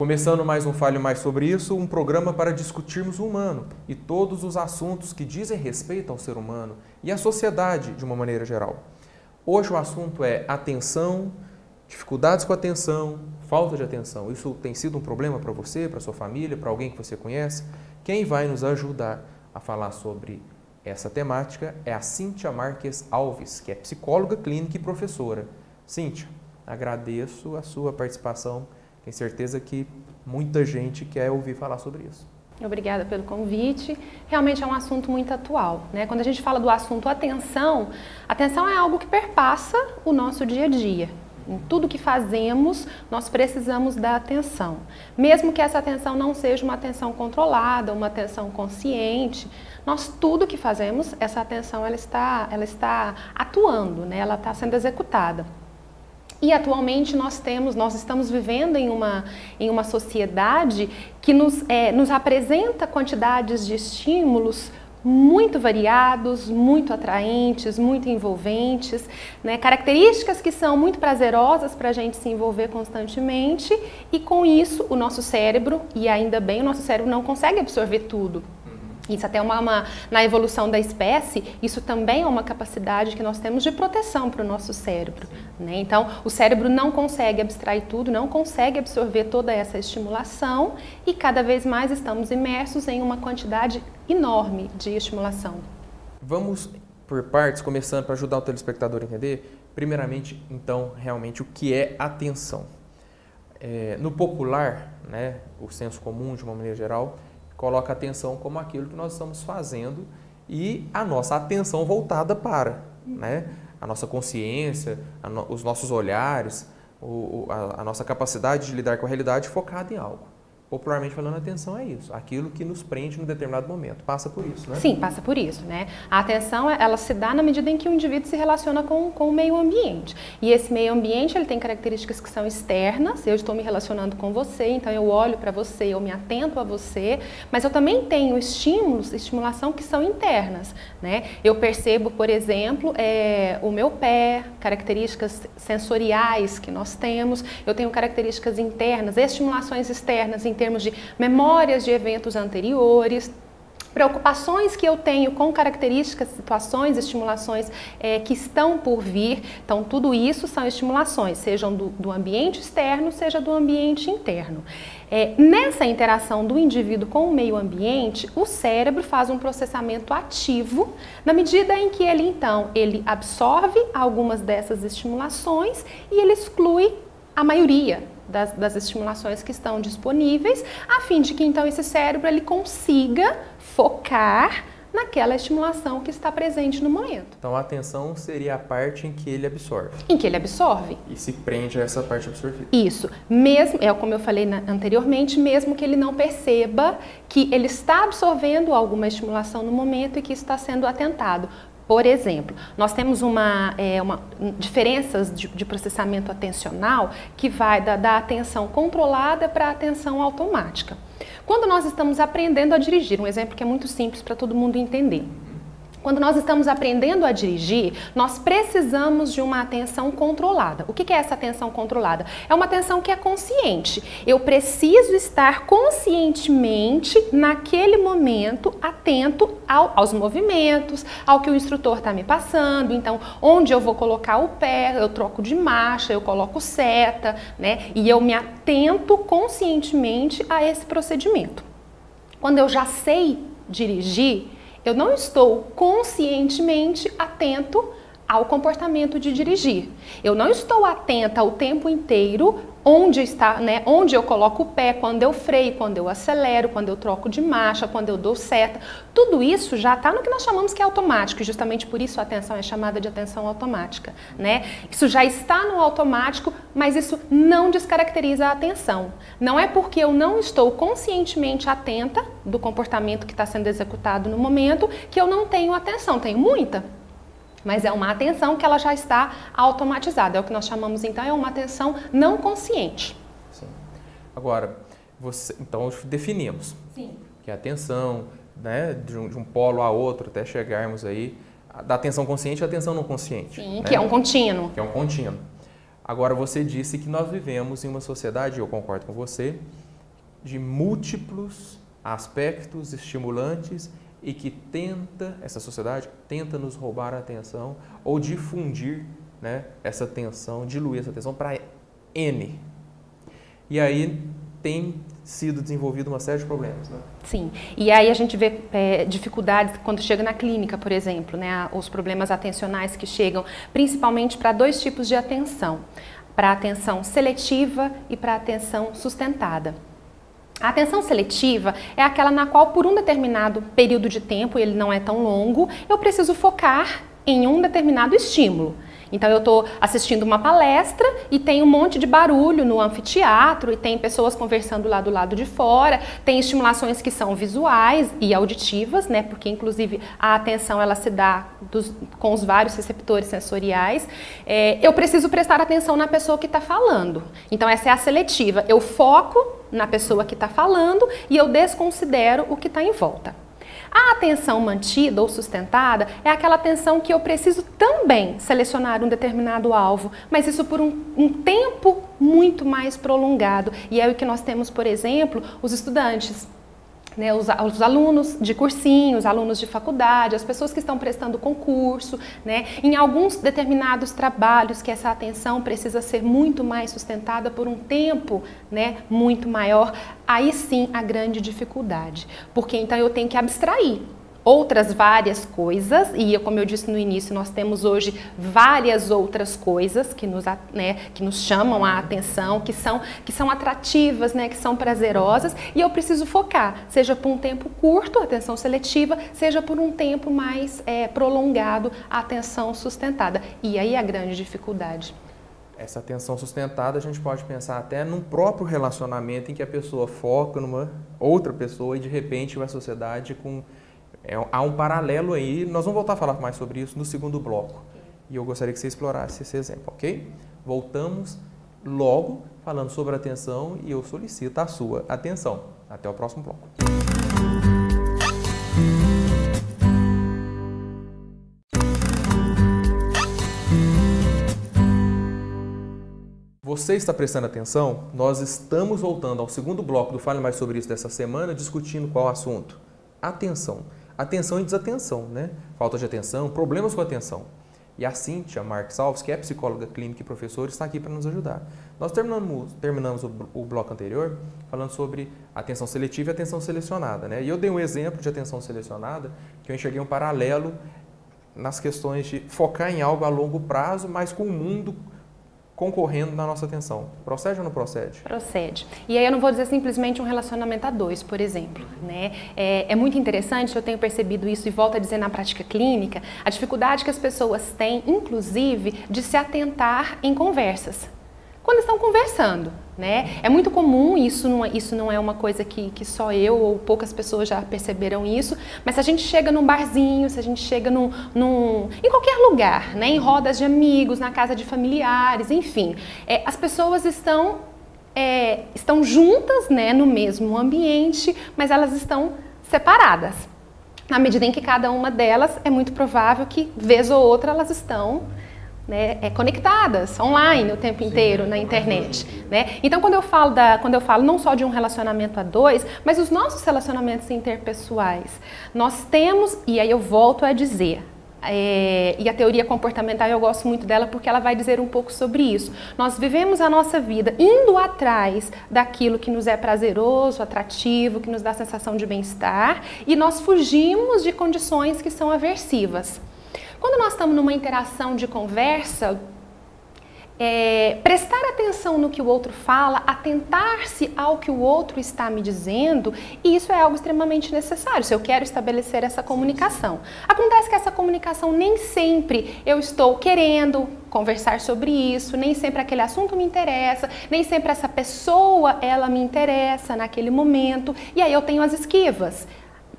Começando mais um Fale Mais Sobre Isso, um programa para discutirmos o humano e todos os assuntos que dizem respeito ao ser humano e à sociedade de uma maneira geral. Hoje o assunto é atenção, dificuldades com a atenção, falta de atenção. Isso tem sido um problema para você, para sua família, para alguém que você conhece? Quem vai nos ajudar a falar sobre essa temática é a Cíntia Marques Alves, que é psicóloga clínica e professora. Cíntia, agradeço a sua participação. Tenho certeza que muita gente quer ouvir falar sobre isso. Obrigada pelo convite. Realmente é um assunto muito atual, né? Quando a gente fala do assunto atenção é algo que perpassa o nosso dia a dia. Em tudo que fazemos, nós precisamos da atenção. Mesmo que essa atenção não seja uma atenção controlada, uma atenção consciente, tudo que fazemos, essa atenção ela está atuando, né? Ela está sendo executada. E atualmente nós estamos vivendo em uma sociedade que nos apresenta quantidades de estímulos muito variados, muito atraentes, muito envolventes, né? Características que são muito prazerosas para a gente se envolver constantemente, e com isso o nosso cérebro, e ainda bem, o nosso cérebro não consegue absorver tudo. Isso até na evolução da espécie, isso também é uma capacidade que nós temos de proteção para o nosso cérebro, né? Então, o cérebro não consegue abstrair tudo, não consegue absorver toda essa estimulação, e cada vez mais estamos imersos em uma quantidade enorme de estimulação. Vamos por partes, começando para ajudar o telespectador a entender. Primeiramente, então, realmente, o que é atenção? No popular, né, o senso comum, de uma maneira geral, coloca a atenção como aquilo que nós estamos fazendo e a nossa atenção voltada para, né, a nossa consciência, os nossos olhares, a nossa capacidade de lidar com a realidade focada em algo. Popularmente falando, a atenção é isso, aquilo que nos prende num determinado momento. Passa por isso, né? Sim, passa por isso, né? A atenção, ela se dá na medida em que o indivíduo se relaciona com o meio ambiente. E esse meio ambiente, ele tem características que são externas. Eu estou me relacionando com você, então eu olho para você, eu me atento a você, mas eu também tenho estimulação que são internas, né? Eu percebo, por exemplo, o meu pé, características sensoriais que nós temos. Eu tenho características internas, estimulações externas em termos de memórias de eventos anteriores, preocupações que eu tenho com características, situações, estimulações que estão por vir. Então, tudo isso são estimulações, sejam do ambiente externo, seja do ambiente interno. Nessa interação do indivíduo com o meio ambiente, o cérebro faz um processamento ativo, na medida em que ele absorve algumas dessas estimulações e ele exclui a maioria das estimulações que estão disponíveis, a fim de que então esse cérebro ele consiga focar naquela estimulação que está presente no momento. Então a atenção seria a parte em que ele absorve. Em que ele absorve. E se prende a essa parte absorvida. Isso. Mesmo, como eu falei anteriormente, mesmo que ele não perceba que ele está absorvendo alguma estimulação no momento e que está sendo atentado. Por exemplo, nós temos diferenças de processamento atencional que vai da atenção controlada para a atenção automática. Quando nós estamos aprendendo a dirigir, um exemplo que é muito simples para todo mundo entender. Quando nós estamos aprendendo a dirigir, nós precisamos de uma atenção controlada. O que é essa atenção controlada? É uma atenção que é consciente. Eu preciso estar conscientemente, naquele momento, atento aos movimentos, ao que o instrutor está me passando. Então, onde eu vou colocar o pé, eu troco de marcha, eu coloco seta, né? E eu me atento conscientemente a esse procedimento. Quando eu já sei dirigir, eu não estou conscientemente atento ao comportamento de dirigir. Eu não estou atenta o tempo inteiro onde está, né, onde eu coloco o pé, quando eu freio, quando eu acelero, quando eu troco de marcha, quando eu dou seta. Tudo isso já está no que nós chamamos que é automático, e justamente por isso a atenção é chamada de atenção automática, né? Isso já está no automático, mas isso não descaracteriza a atenção. Não é porque eu não estou conscientemente atenta do comportamento que está sendo executado no momento que eu não tenho atenção. Tenho muita. Mas é uma atenção que ela já está automatizada. É o que nós chamamos, então, é uma atenção não consciente. Sim. Agora, então definimos. Sim. Que a atenção, né, de um polo a outro, até chegarmos aí, da atenção consciente à atenção não consciente. Sim, né? Que é um contínuo. Que é um contínuo. Agora, você disse que nós vivemos em uma sociedade, eu concordo com você, de múltiplos aspectos estimulantes e que essa sociedade tenta nos roubar a atenção ou difundir, né, essa atenção, diluir essa atenção para N. E aí tem sido desenvolvido uma série de problemas, né? Sim, e aí a gente vê dificuldades quando chega na clínica, por exemplo, né, os problemas atencionais que chegam principalmente para 2 tipos de atenção, para a atenção seletiva e para a atenção sustentada. A atenção seletiva é aquela na qual, por um determinado período de tempo, ele não é tão longo, eu preciso focar em um determinado estímulo. Então eu estou assistindo uma palestra e tem um monte de barulho no anfiteatro e tem pessoas conversando lá do lado de fora, tem estimulações que são visuais e auditivas, né? Porque inclusive a atenção ela se dá com os vários receptores sensoriais. Eu preciso prestar atenção na pessoa que está falando. Então essa é a seletiva. Eu foco na pessoa que está falando e eu desconsidero o que está em volta. A atenção mantida ou sustentada é aquela atenção que eu preciso também selecionar um determinado alvo, mas isso por um tempo muito mais prolongado. E é o que nós temos, por exemplo, os estudantes, né, os alunos de cursinho, os alunos de faculdade, as pessoas que estão prestando concurso, né, em alguns determinados trabalhos que essa atenção precisa ser muito mais sustentada por um tempo, né, muito maior, aí sim a grande dificuldade, porque então eu tenho que abstrair outras várias coisas, e como eu disse no início, nós temos hoje várias outras coisas que nos chamam a atenção, que são atrativas, né, que são prazerosas, e eu preciso focar, seja por um tempo curto, atenção seletiva, seja por um tempo mais prolongado, atenção sustentada. E aí a grande dificuldade. Essa atenção sustentada a gente pode pensar até num próprio relacionamento em que a pessoa foca numa outra pessoa e de repente a sociedade há um paralelo aí, nós vamos voltar a falar mais sobre isso no segundo bloco. E eu gostaria que você explorasse esse exemplo, ok? Voltamos logo falando sobre atenção e eu solicito a sua atenção. Até o próximo bloco. Você está prestando atenção? Nós estamos voltando ao segundo bloco do Fale Mais Sobre Isso dessa semana, discutindo qual assunto? Atenção. Atenção e desatenção, né? Falta de atenção, problemas com a atenção. E a Cíntia Marques Alves, que é psicóloga clínica e professora, está aqui para nos ajudar. Nós terminamos o bloco anterior falando sobre atenção seletiva e atenção selecionada, né? E eu dei um exemplo de atenção selecionada, que eu enxerguei um paralelo nas questões de focar em algo a longo prazo, mas com o mundo concorrendo na nossa atenção. Procede ou não procede? Procede. E aí eu não vou dizer simplesmente um relacionamento a 2, por exemplo, né? É muito interessante, eu tenho percebido isso e volto a dizer na prática clínica, a dificuldade que as pessoas têm, inclusive, de se atentar em conversas. Quando estão conversando, né? É muito comum, isso não é uma coisa que só eu ou poucas pessoas já perceberam isso, mas se a gente chega num barzinho, se a gente chega em qualquer lugar, né? Em rodas de amigos, na casa de familiares, enfim, as pessoas estão juntas, né, no mesmo ambiente, mas elas estão separadas. Na medida em que cada uma delas é muito provável que, vez ou outra, elas estão, né, conectadas online o tempo inteiro na internet, né? Então quando eu falo não só de um relacionamento a 2, mas os nossos relacionamentos interpessoais, nós temos, e aí eu volto a dizer, e a teoria comportamental eu gosto muito dela porque ela vai dizer um pouco sobre isso. Nós vivemos a nossa vida indo atrás daquilo que nos é prazeroso, atrativo, que nos dá sensação de bem-estar, e nós fugimos de condições que são aversivas. Quando nós estamos numa interação de conversa, prestar atenção no que o outro fala, atentar-se ao que o outro está me dizendo, e isso é algo extremamente necessário, se eu quero estabelecer essa comunicação. Acontece que essa comunicação nem sempre eu estou querendo conversar sobre isso, nem sempre aquele assunto me interessa, nem sempre essa pessoa ela me interessa naquele momento, e aí eu tenho as esquivas.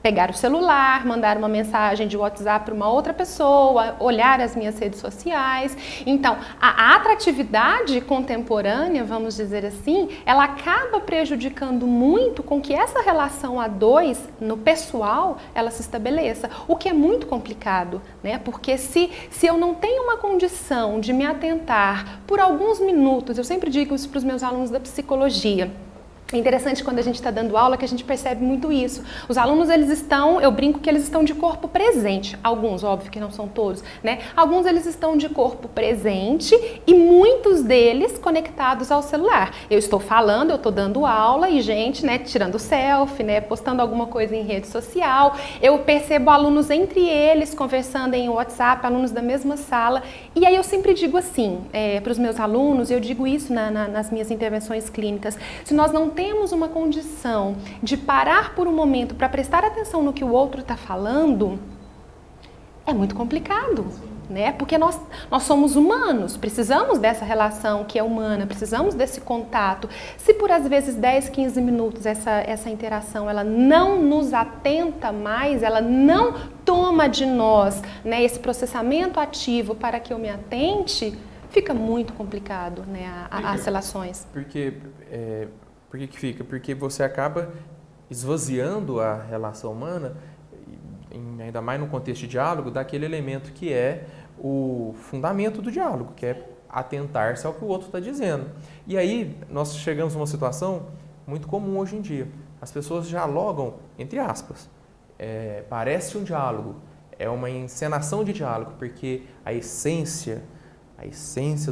Pegar o celular, mandar uma mensagem de WhatsApp para uma outra pessoa, olhar as minhas redes sociais. Então, a atratividade contemporânea, vamos dizer assim, ela acaba prejudicando muito com que essa relação a 2, no pessoal, ela se estabeleça. O que é muito complicado, né? Porque se eu não tenho uma condição de me atentar por alguns minutos, eu sempre digo isso para os meus alunos da psicologia, É interessante quando a gente está dando aula que a gente percebe muito isso. Os alunos, eu brinco que eles estão de corpo presente. Alguns, óbvio que não são todos, né? Alguns eles estão de corpo presente e muitos deles conectados ao celular. Eu estou falando, eu estou dando aula e gente, né, tirando selfie, né, postando alguma coisa em rede social. Eu percebo alunos entre eles conversando em WhatsApp, alunos da mesma sala. E aí eu sempre digo assim, para os meus alunos, eu digo isso nas minhas intervenções clínicas, se nós não temos uma condição de parar por um momento para prestar atenção no que o outro está falando, é muito complicado, né? Porque nós somos humanos, precisamos dessa relação que é humana, precisamos desse contato. Se por às vezes 10, 15 minutos essa interação ela não nos atenta mais, ela não toma de nós, né, esse processamento ativo para que eu me atente, fica muito complicado, né, as relações. Por que fica? Porque você acaba esvaziando a relação humana, ainda mais no contexto de diálogo, daquele elemento que é o fundamento do diálogo, que é atentar-se ao que o outro está dizendo. E aí nós chegamos a uma situação muito comum hoje em dia. As pessoas dialogam, entre aspas. Parece um diálogo, é uma encenação de diálogo, porque a essência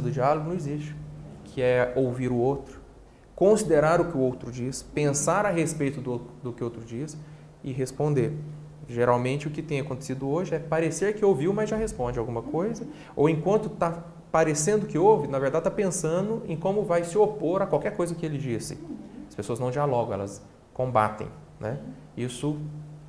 do diálogo não existe, que é ouvir o outro, considerar o que o outro diz, pensar a respeito do que o outro diz e responder. Geralmente o que tem acontecido hoje é parecer que ouviu, mas já responde alguma coisa, ou enquanto está parecendo que ouve, na verdade está pensando em como vai se opor a qualquer coisa que ele disse. As pessoas não dialogam, elas combatem, né? Isso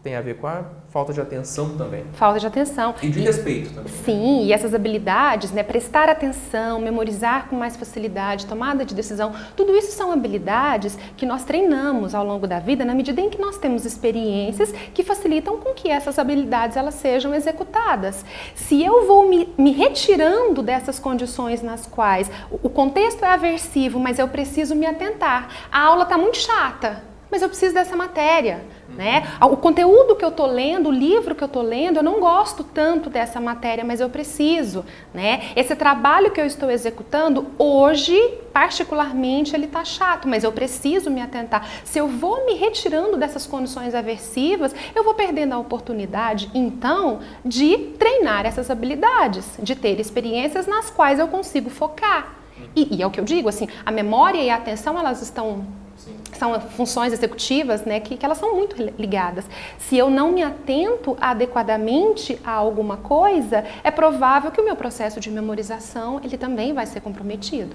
tem a ver com a falta de atenção também. Falta de atenção. E de respeito também. Sim, e essas habilidades, né, prestar atenção, memorizar com mais facilidade, tomada de decisão, tudo isso são habilidades que nós treinamos ao longo da vida na medida em que nós temos experiências que facilitam com que essas habilidades elas sejam executadas. Se eu vou me retirando dessas condições nas quais o contexto é aversivo, mas eu preciso me atentar, a aula está muito chata, mas eu preciso dessa matéria, né? O conteúdo que eu estou lendo, o livro que eu estou lendo, eu não gosto tanto dessa matéria, mas eu preciso, né? Esse trabalho que eu estou executando, hoje, particularmente, ele está chato, mas eu preciso me atentar. Se eu vou me retirando dessas condições aversivas, eu vou perdendo a oportunidade, então, de treinar essas habilidades, de ter experiências nas quais eu consigo focar. E é o que eu digo, assim, a memória e a atenção, elas são funções executivas, né, que elas são muito ligadas. Se eu não me atento adequadamente a alguma coisa, é provável que o meu processo de memorização, ele também vai ser comprometido.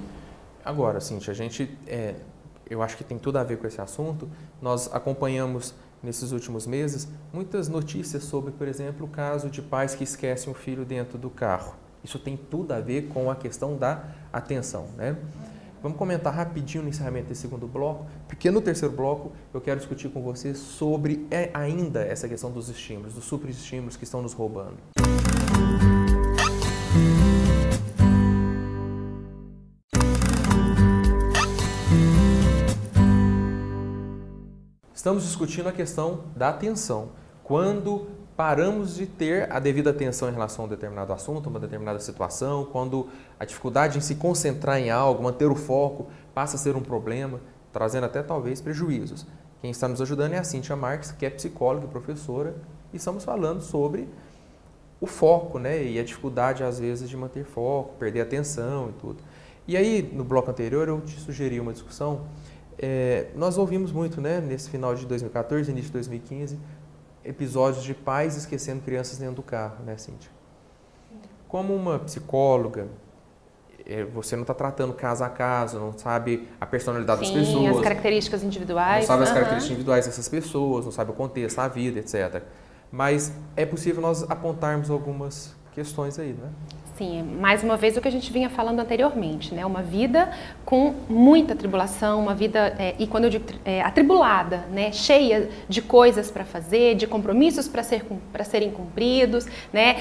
Agora, Cíntia, eu acho que tem tudo a ver com esse assunto. Nós acompanhamos, nesses últimos meses, muitas notícias sobre, por exemplo, o caso de pais que esquecem o filho dentro do carro. Isso tem tudo a ver com a questão da atenção, né? Vamos comentar rapidinho no encerramento desse segundo bloco, porque no terceiro bloco eu quero discutir com você sobre ainda essa questão dos estímulos, dos superestímulos que estão nos roubando. Estamos discutindo a questão da atenção. Quando paramos de ter a devida atenção em relação a um determinado assunto, uma determinada situação, quando a dificuldade em se concentrar em algo, manter o foco, passa a ser um problema, trazendo até talvez prejuízos. Quem está nos ajudando é a Cíntia Marques, que é psicóloga e professora, e estamos falando sobre o foco, né? E a dificuldade, às vezes, de manter foco, perder a atenção e tudo. E aí, no bloco anterior, eu te sugeri uma discussão. Nós ouvimos muito, né, nesse final de 2014, início de 2015, episódios de pais esquecendo crianças dentro do carro, né, Cíntia? Como uma psicóloga, você não está tratando caso a caso, não sabe a personalidade das pessoas. Sim, as características individuais. Não sabe as características individuais dessas pessoas, não sabe o contexto, a vida, etc. Mas é possível nós apontarmos algumas questões aí, né? Sim, mais uma vez o que a gente vinha falando anteriormente, né? Uma vida com muita tribulação, uma vida, e quando eu digo atribulada, né? Cheia de coisas para fazer, de compromissos para serem cumpridos, né?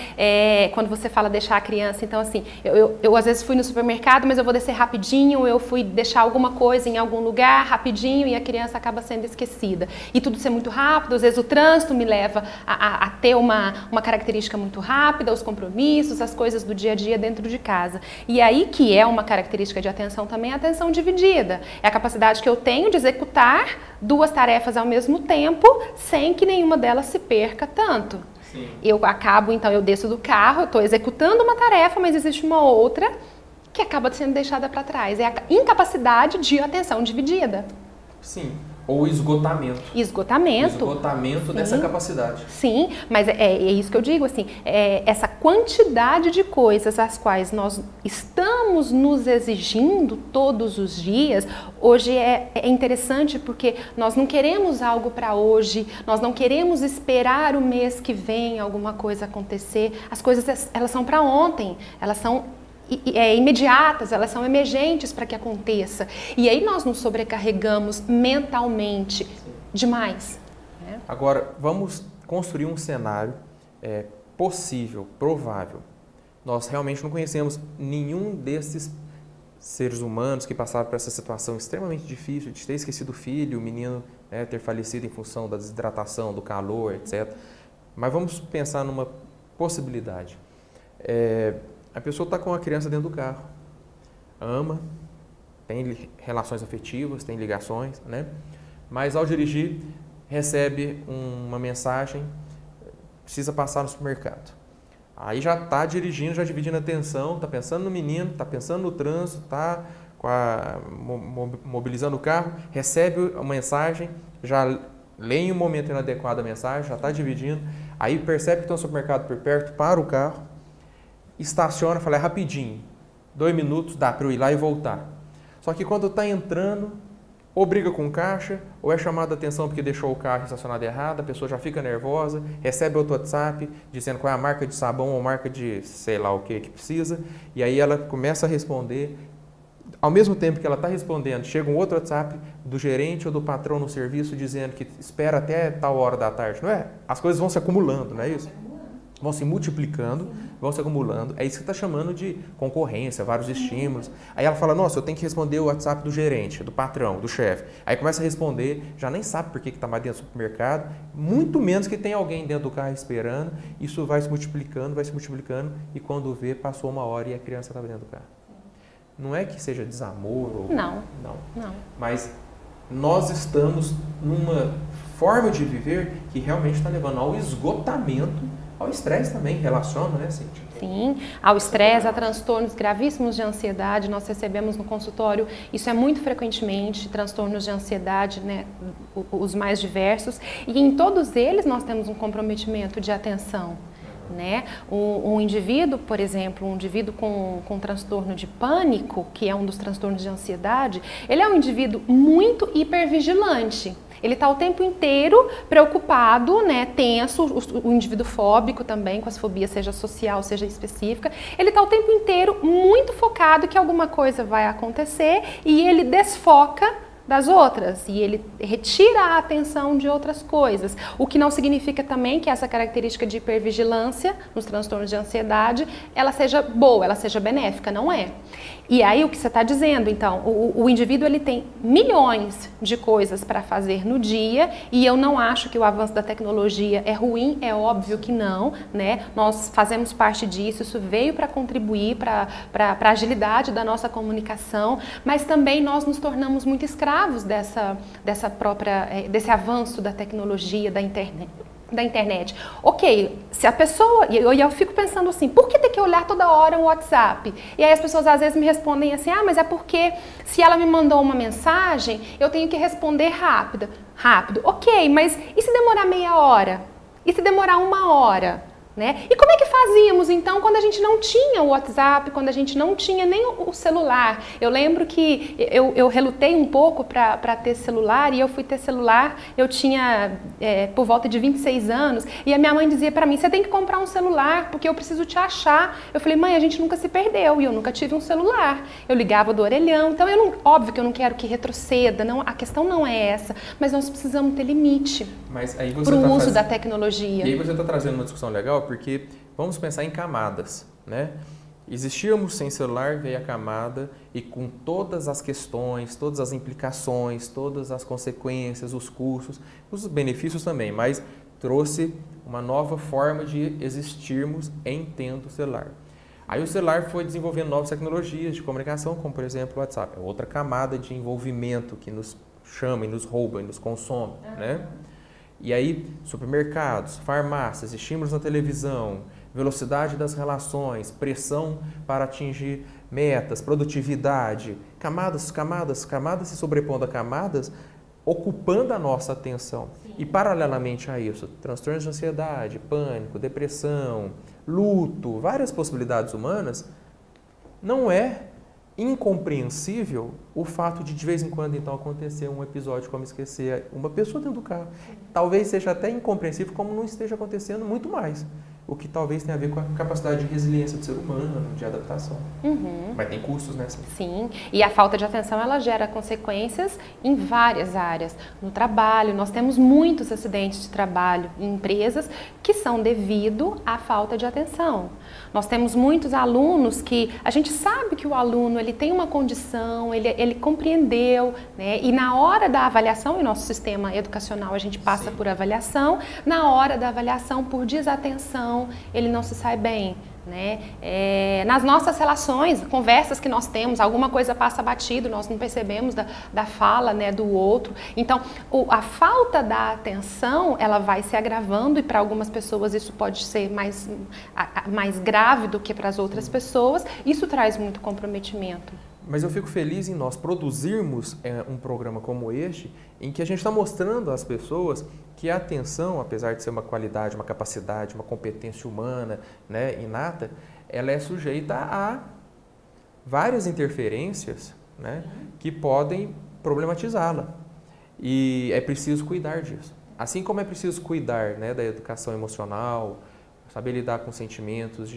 Quando você fala deixar a criança, então assim, eu às vezes fui no supermercado, mas eu vou descer rapidinho, eu fui deixar alguma coisa em algum lugar rapidinho e a criança acaba sendo esquecida. E tudo ser muito rápido, às vezes o trânsito me leva a ter uma característica muito rápida, os compromissos, as coisas do dia dia a dia dentro de casa. E aí que é uma característica de atenção também, a atenção dividida. É a capacidade que eu tenho de executar 2 tarefas ao mesmo tempo, sem que nenhuma delas se perca tanto. Sim. Eu acabo, então, eu desço do carro, eu estou executando uma tarefa, mas existe uma outra que acaba sendo deixada para trás. É a incapacidade de atenção dividida. Sim. Ou esgotamento. Esgotamento dessa capacidade. Sim, mas é isso que eu digo, assim, essa quantidade de coisas às quais nós estamos nos exigindo todos os dias, hoje é interessante porque nós não queremos algo para hoje, nós não queremos esperar o mês que vem alguma coisa acontecer, as coisas elas são para ontem, elas são imediatas, elas são emergentes para que aconteça. E aí nós nos sobrecarregamos mentalmente demais. Né? Agora, vamos construir um cenário possível, provável. Nós realmente não conhecemos nenhum desses seres humanos que passaram por essa situação extremamente difícil, de ter esquecido o filho, o menino ter falecido em função da desidratação, do calor, etc. Mas vamos pensar numa possibilidade. A pessoa está com a criança dentro do carro, ama, tem relações afetivas, tem ligações, né? Mas ao dirigir recebe uma mensagem, precisa passar no supermercado. Aí já está dirigindo, já dividindo a atenção, está pensando no menino, está pensando no trânsito, está mobilizando o carro, recebe uma mensagem, já lê em um momento inadequado a mensagem, já está dividindo, aí percebe que tem um supermercado por perto, para o carro, estaciona, fala, rapidinho, 2 minutos, dá para eu ir lá e voltar. Só que quando está entrando, ou briga com o caixa, ou é chamada a atenção porque deixou o carro estacionado errado, a pessoa já fica nervosa, recebe outro WhatsApp dizendo qual é a marca de sabão ou marca de sei lá o que precisa, e aí ela começa a responder. Ao mesmo tempo que ela está respondendo, chega um outro WhatsApp do gerente ou do patrão no serviço dizendo que espera até tal hora da tarde, não é? As coisas vão se acumulando, não é isso? Vão se multiplicando, vão se acumulando. É isso que está chamando de concorrência, vários estímulos. Aí ela fala, nossa, eu tenho que responder o WhatsApp do gerente, do patrão, do chefe. Aí começa a responder, já nem sabe por que está mais dentro do supermercado, muito menos que tem alguém dentro do carro esperando. Isso vai se multiplicando, e quando vê, passou 1 hora e a criança estava dentro do carro. Não é que seja desamor ou... Não. Mas nós estamos numa forma de viver que realmente está levando ao esgotamento, ao estresse também, relaciona, né, Cíntia? Sim, ao estresse, a transtornos gravíssimos de ansiedade, nós recebemos no consultório, isso é muito frequentemente, transtornos de ansiedade, né, os mais diversos, e em todos eles nós temos um comprometimento de atenção. Né? Um indivíduo, por exemplo, um indivíduo com transtorno de pânico, que é um dos transtornos de ansiedade, ele é um indivíduo muito hipervigilante. Ele está o tempo inteiro preocupado, né, tenso, o indivíduo fóbico também, com as fobias, seja social, seja específica, ele está o tempo inteiro muito focado que alguma coisa vai acontecer e ele desfoca das outras, e ele retira a atenção de outras coisas, o que não significa também que essa característica de hipervigilância nos transtornos de ansiedade, ela seja boa, ela seja benéfica, não é. E aí o que você está dizendo, então, o indivíduo ele tem milhões de coisas para fazer no dia, e eu não acho que o avanço da tecnologia é ruim, é óbvio que não, né? Nós fazemos parte disso, isso veio para contribuir para a agilidade da nossa comunicação, mas também nós nos tornamos muito escravos desse avanço da tecnologia, da internet. Ok, se a pessoa, e eu fico pensando assim, por que tem que olhar toda hora um WhatsApp? E aí as pessoas às vezes me respondem assim, mas é porque se ela me mandou uma mensagem, eu tenho que responder rápido. Ok, mas e se demorar meia hora? E se demorar 1 hora? Né? E como é que fazíamos então quando a gente não tinha o WhatsApp, quando a gente não tinha nem o celular? Eu lembro que eu relutei um pouco para ter celular, e eu fui ter celular, eu tinha por volta de 26 anos, e a minha mãe dizia para mim, você tem que comprar um celular porque eu preciso te achar. Eu falei, mãe, a gente nunca se perdeu e eu nunca tive um celular. Eu ligava do orelhão, então óbvio que eu não quero que retroceda, não, a questão não é essa, mas nós precisamos ter limite para o uso da tecnologia. E aí você está trazendo uma discussão legal, porque vamos pensar em camadas, né? Existíamos sem celular, veio a camada e com todas as questões, todas as implicações, todas as consequências, os custos, os benefícios também, mas trouxe uma nova forma de existirmos em tendo celular. Aí o celular foi desenvolvendo novas tecnologias de comunicação, como por exemplo o WhatsApp. É outra camada de envolvimento que nos chama e nos rouba e nos consome, né? E aí, supermercados, farmácias, estímulos na televisão, velocidade das relações, pressão para atingir metas, produtividade, camadas se sobrepondo a camadas, ocupando a nossa atenção. Sim. E paralelamente a isso, transtornos de ansiedade, pânico, depressão, luto, várias possibilidades humanas, não é incompreensível o fato de vez em quando então acontecer um episódio como esquecer uma pessoa dentro do carro. Talvez seja até incompreensível como não esteja acontecendo muito mais. O que talvez tenha a ver com a capacidade de resiliência do ser humano, de adaptação. Mas tem custos nessa. Sim, e a falta de atenção ela gera consequências em várias áreas. No trabalho, nós temos muitos acidentes de trabalho em empresas que são devido à falta de atenção. Nós temos muitos alunos que a gente sabe que o aluno ele tem uma condição, ele compreendeu, né? E na hora da avaliação, e nosso sistema educacional a gente passa por avaliação, na hora da avaliação por desatenção, ele não se sai bem, né? Nas nossas relações, conversas que nós temos, alguma coisa passa batido, nós não percebemos da fala, né, do outro. Então, a falta da atenção, ela vai se agravando e para algumas pessoas isso pode ser mais grave do que para as outras pessoas. Isso traz muito comprometimento. Mas eu fico feliz em nós produzirmos um programa como este, em que a gente está mostrando às pessoas que a atenção, apesar de ser uma qualidade, uma capacidade, uma competência humana, né, inata, ela é sujeita a várias interferências, né, que podem problematizá-la. E é preciso cuidar disso. Assim como é preciso cuidar, né, da educação emocional, saber lidar com sentimentos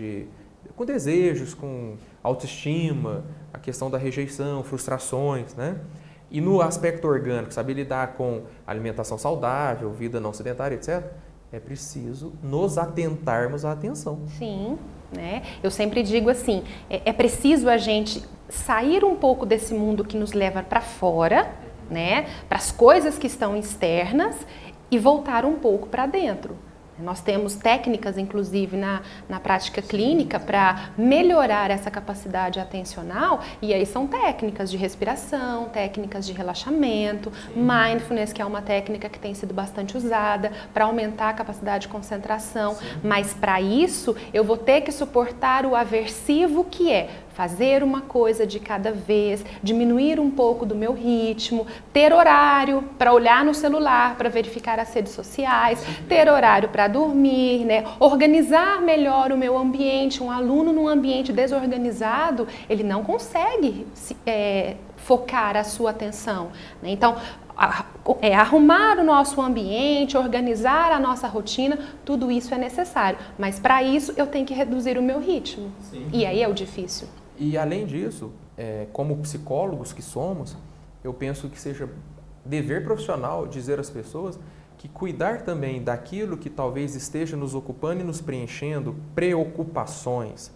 com desejos, com autoestima, a questão da rejeição, frustrações, né? E no aspecto orgânico, saber lidar com alimentação saudável, vida não sedentária, etc., é preciso nos atentarmos à atenção. Sim, né? Eu sempre digo assim, é preciso a gente sair um pouco desse mundo que nos leva para fora, né? Para as coisas que estão externas e voltar um pouco para dentro. Nós temos técnicas, inclusive, na prática clínica para melhorar essa capacidade atencional, e aí são técnicas de respiração, técnicas de relaxamento, mindfulness, que é uma técnica que tem sido bastante usada para aumentar a capacidade de concentração, mas para isso eu vou ter que suportar o aversivo, que é fazer uma coisa de cada vez, diminuir um pouco do meu ritmo, ter horário para olhar no celular, para verificar as redes sociais, ter horário para dormir, né? Organizar melhor o meu ambiente. Um aluno num ambiente desorganizado, ele não consegue focar a sua atenção, né? Então, arrumar o nosso ambiente, organizar a nossa rotina, tudo isso é necessário. Mas para isso eu tenho que reduzir o meu ritmo. Sim. E aí é o difícil. E além disso, como psicólogos que somos, eu penso que seja dever profissional dizer às pessoas que cuidar também daquilo que talvez esteja nos ocupando e nos preenchendo, preocupações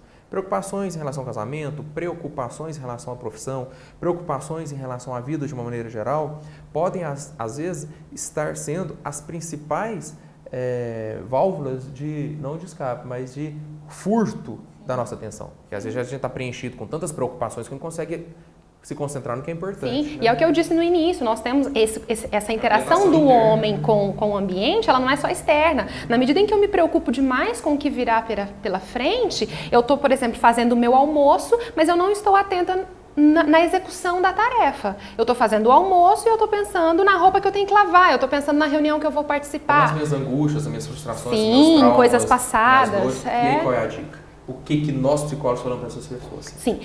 em relação ao casamento, preocupações em relação à profissão, preocupações em relação à vida de uma maneira geral, podem às vezes estar sendo as principais válvulas não de escape, mas de furto da nossa atenção. Porque às vezes a gente está preenchido com tantas preocupações que não consegue se concentrar no que é importante. Sim, né? E é o que eu disse no início, nós temos essa interação do homem com o ambiente, ela não é só externa. Na medida em que eu me preocupo demais com o que virá pela frente, eu estou, por exemplo, fazendo o meu almoço, mas eu não estou atenta na execução da tarefa. Eu estou fazendo o almoço e eu estou pensando na roupa que eu tenho que lavar, eu estou pensando na reunião que eu vou participar. As minhas angústias, as minhas frustrações, sim, os meus traumas, coisas passadas. E aí qual é a dica? O que nós psicólogos falamos para essas pessoas? Sim,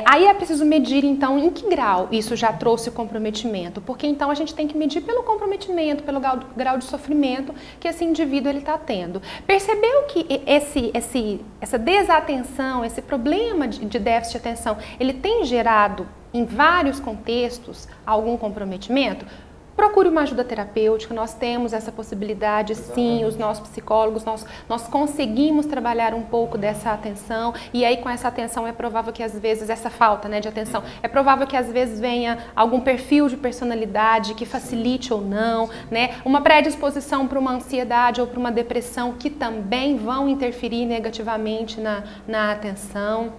aí é preciso medir então em que grau isso já trouxe o comprometimento, porque então a gente tem que medir pelo comprometimento, pelo grau de sofrimento que esse indivíduo ele está tendo. Percebeu que essa desatenção, esse problema de déficit de atenção, ele tem gerado em vários contextos algum comprometimento? procure uma ajuda terapêutica, nós temos essa possibilidade, sim, os nossos psicólogos, nós conseguimos trabalhar um pouco dessa atenção, e aí com essa atenção é provável que às vezes, essa falta, né, de atenção, é provável que às vezes venha algum perfil de personalidade que facilite ou não, né, uma predisposição para uma ansiedade ou para uma depressão que também vão interferir negativamente na atenção.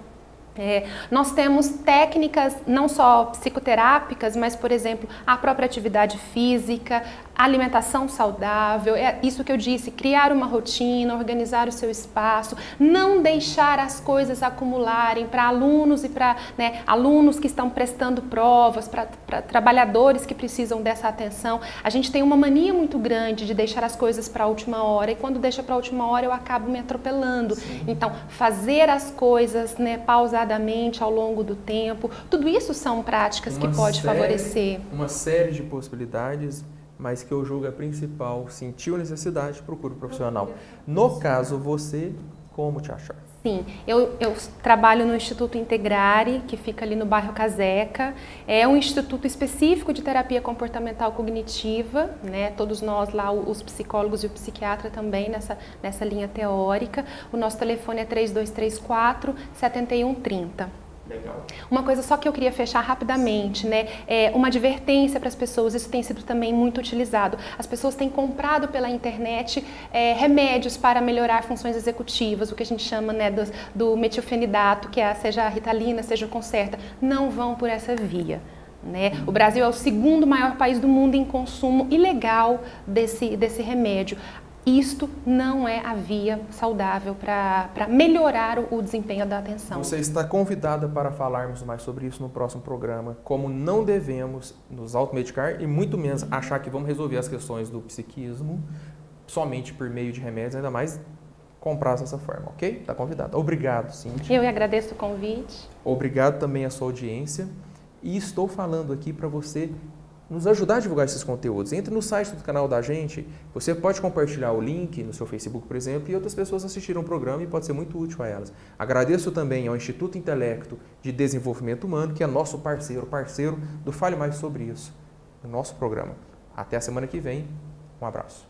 Nós temos técnicas não só psicoterápicas, mas, por exemplo, a própria atividade física, alimentação saudável, é isso que eu disse, criar uma rotina, organizar o seu espaço, não deixar as coisas acumularem para alunos e para, né, alunos que estão prestando provas, para trabalhadores que precisam dessa atenção. A gente tem uma mania muito grande de deixar as coisas para a última hora, e quando deixa para a última hora eu acabo me atropelando. Sim. Então, fazer as coisas, né, pausadamente ao longo do tempo, tudo isso são práticas que pode favorecer. Uma série de possibilidades, mas que eu julgo a principal: sentiu necessidade, procure um profissional. No caso, você, como te achar? Sim, eu trabalho no Instituto Integrare, que fica ali no bairro Caseca. É um instituto específico de terapia comportamental cognitiva, né? Todos nós lá, os psicólogos e o psiquiatra também nessa linha teórica. O nosso telefone é 3224-7130. Legal. Uma coisa só que eu queria fechar rapidamente, né? Uma advertência para as pessoas, isso tem sido também muito utilizado. As pessoas têm comprado pela internet remédios para melhorar funções executivas, o que a gente chama, né, do metilfenidato, que seja a Ritalina, seja o Concerta. Não vão por essa via. Né? O Brasil é o segundo maior país do mundo em consumo ilegal desse remédio. Isto não é a via saudável para melhorar o desempenho da atenção. Você está convidada para falarmos mais sobre isso no próximo programa, como não devemos nos automedicar e muito menos achar que vamos resolver as questões do psiquismo somente por meio de remédios, ainda mais comprar dessa forma, ok? Está convidada. Obrigado, Cíntia. Eu agradeço o convite. Obrigado também à sua audiência. E estou falando aqui para você nos ajudar a divulgar esses conteúdos. Entre no site do canal da gente, você pode compartilhar o link no seu Facebook, por exemplo, e outras pessoas assistirem o programa e pode ser muito útil a elas. Agradeço também ao Instituto Intelecto de Desenvolvimento Humano, que é nosso parceiro do Fale Mais Sobre Isso, no nosso programa. Até a semana que vem. Um abraço.